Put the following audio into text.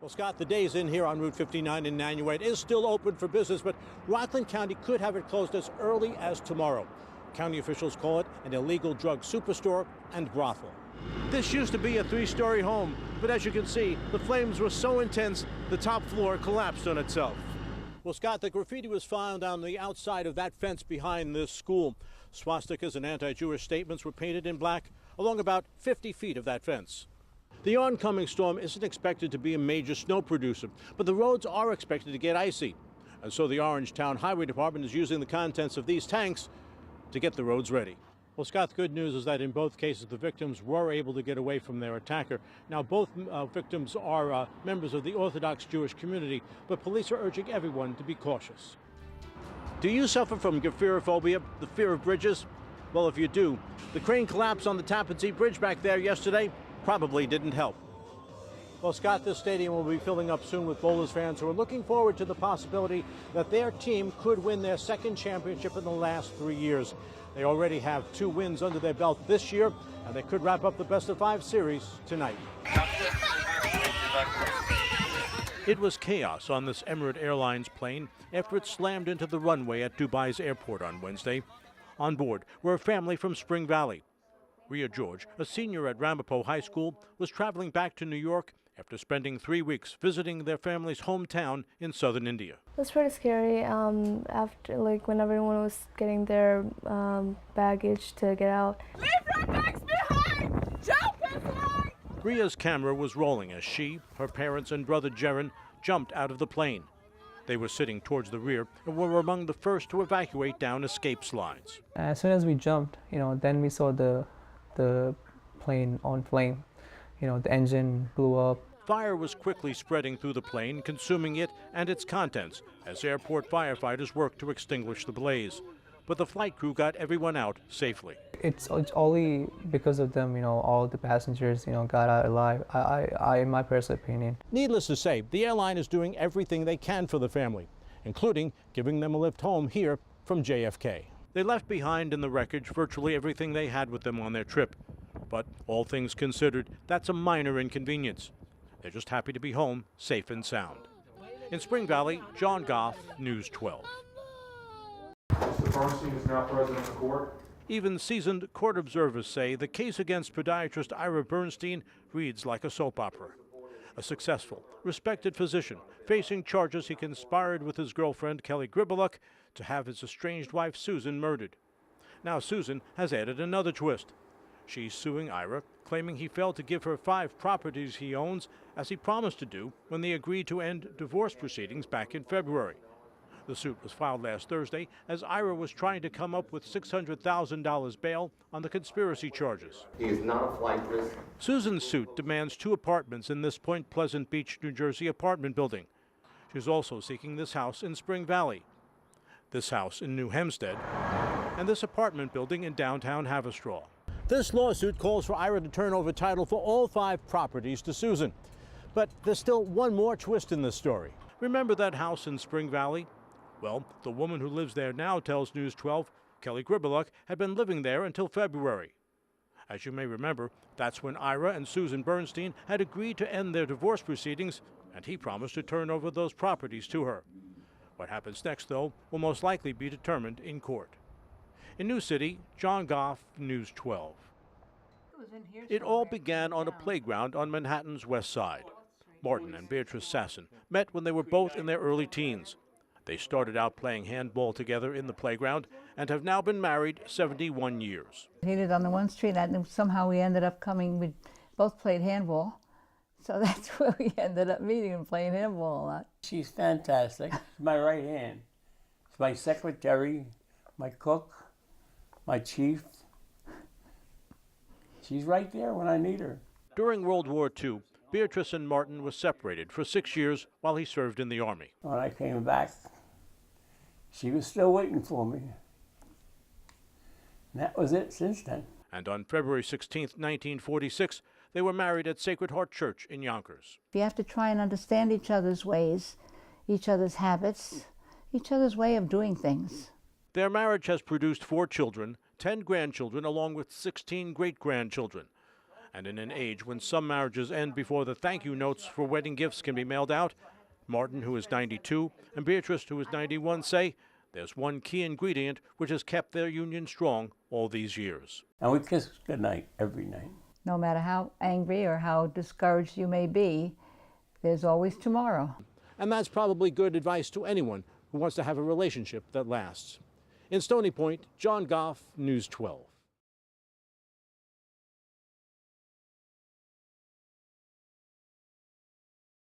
Well, Scott, the day's in here on Route 59 in Nanuet is still open for business, but Rockland County could have it closed as early as tomorrow. County officials call it an illegal drug superstore and brothel. This used to be a three-story home, but as you can see, the flames were so intense, the top floor collapsed on itself. Well, Scott, the graffiti was found on the outside of that fence behind this school. Swastikas and anti-Jewish statements were painted in black along about 50 feet of that fence. The oncoming storm isn't expected to be a major snow producer, but the roads are expected to get icy. And so the Orangetown Highway Department is using the contents of these tanks to get the roads ready. Well, Scott, the good news is that in both cases, the victims were able to get away from their attacker. Now, both victims are members of the Orthodox Jewish community, but police are urging everyone to be cautious. Do you suffer from gopherophobia, the fear of bridges? Well, if you do, the crane collapse on the Tappan Zee Bridge back there yesterday probably didn't help. Well, Scott, this stadium will be filling up soon with Bowlers fans who are looking forward to the possibility that their team could win their second championship in the last 3 years. They already have 2 wins under their belt this year, and they could wrap up the best-of-5 series tonight. It was chaos on this Emirates Airlines plane after it slammed into the runway at Dubai's airport on Wednesday. On board were a family from Spring Valley. Rhea George, a senior at Ramapo High School, was traveling back to New York after spending 3 weeks visiting their family's hometown in southern India. It was pretty scary after, when everyone was getting their baggage to get out. Leave your bags behind! Jump and fly! Rhea's camera was rolling as she, her parents, and brother Jaron jumped out of the plane. They were sitting towards the rear and were among the first to evacuate down escape slides. As soon as we jumped, then we saw the plane on flame. The engine blew up. Fire was quickly spreading through the plane, consuming it and its contents as airport firefighters worked to extinguish the blaze. But the flight crew got everyone out safely. It's only because of them, all the passengers, got out alive, in my personal opinion. Needless to say, the airline is doing everything they can for the family, including giving them a lift home here from JFK. They left behind in the wreckage virtually everything they had with them on their trip. But all things considered, that's a minor inconvenience. They're just happy to be home, safe and sound. In Spring Valley, John Goff, News 12. Mr. Bernstein is now present in the court. Even seasoned court observers say the case against podiatrist Ira Bernstein reads like a soap opera. A successful, respected physician facing charges he conspired with his girlfriend Kelly Gribeluk to have his estranged wife Susan murdered. Now Susan has added another twist. She's suing Ira, claiming he failed to give her 5 properties he owns, as he promised to do when they agreed to end divorce proceedings back in February. The suit was filed last Thursday as Ira was trying to come up with $600,000 bail on the conspiracy charges. He is not a flight risk. Susan's suit demands 2 apartments in this Point Pleasant Beach, New Jersey apartment building. She's also seeking this house in Spring Valley, this house in New Hempstead, and this apartment building in downtown Haverstraw. This lawsuit calls for Ira to turn over title for all 5 properties to Susan. But there's still one more twist in this story. Remember that house in Spring Valley? Well, the woman who lives there now tells News 12 Kelly Gribeluk had been living there until February. As you may remember, that's when Ira and Susan Bernstein had agreed to end their divorce proceedings, and he promised to turn over those properties to her. What happens next, though, will most likely be determined in court. In New City, John Goff, News 12. It all began on a playground on Manhattan's West Side. Martin and Beatrice Sasson met when they were both in their early teens. They started out playing handball together in the playground and have now been married 71 years. He lived on the one street, and somehow we ended up coming. We both played handball, so that's where we ended up meeting and playing handball a lot. She's fantastic. She's my right hand. She's my secretary, my cook, my chief. She's right there when I need her. During World War II, Beatrice and Martin were separated for 6 years while he served in the Army. When I came back, she was still waiting for me. And that was it since then. And on February 16, 1946, they were married at Sacred Heart Church in Yonkers. You have to try and understand each other's ways, each other's habits, each other's way of doing things. Their marriage has produced 4 children, 10 grandchildren, along with 16 great-grandchildren. And in an age when some marriages end before the thank you notes for wedding gifts can be mailed out, Martin, who is 92, and Beatrice, who is 91, say there's one key ingredient which has kept their union strong all these years. And we kiss goodnight every night. No matter how angry or how discouraged you may be, there's always tomorrow. And that's probably good advice to anyone who wants to have a relationship that lasts. In Stony Point, John Goff, News 12.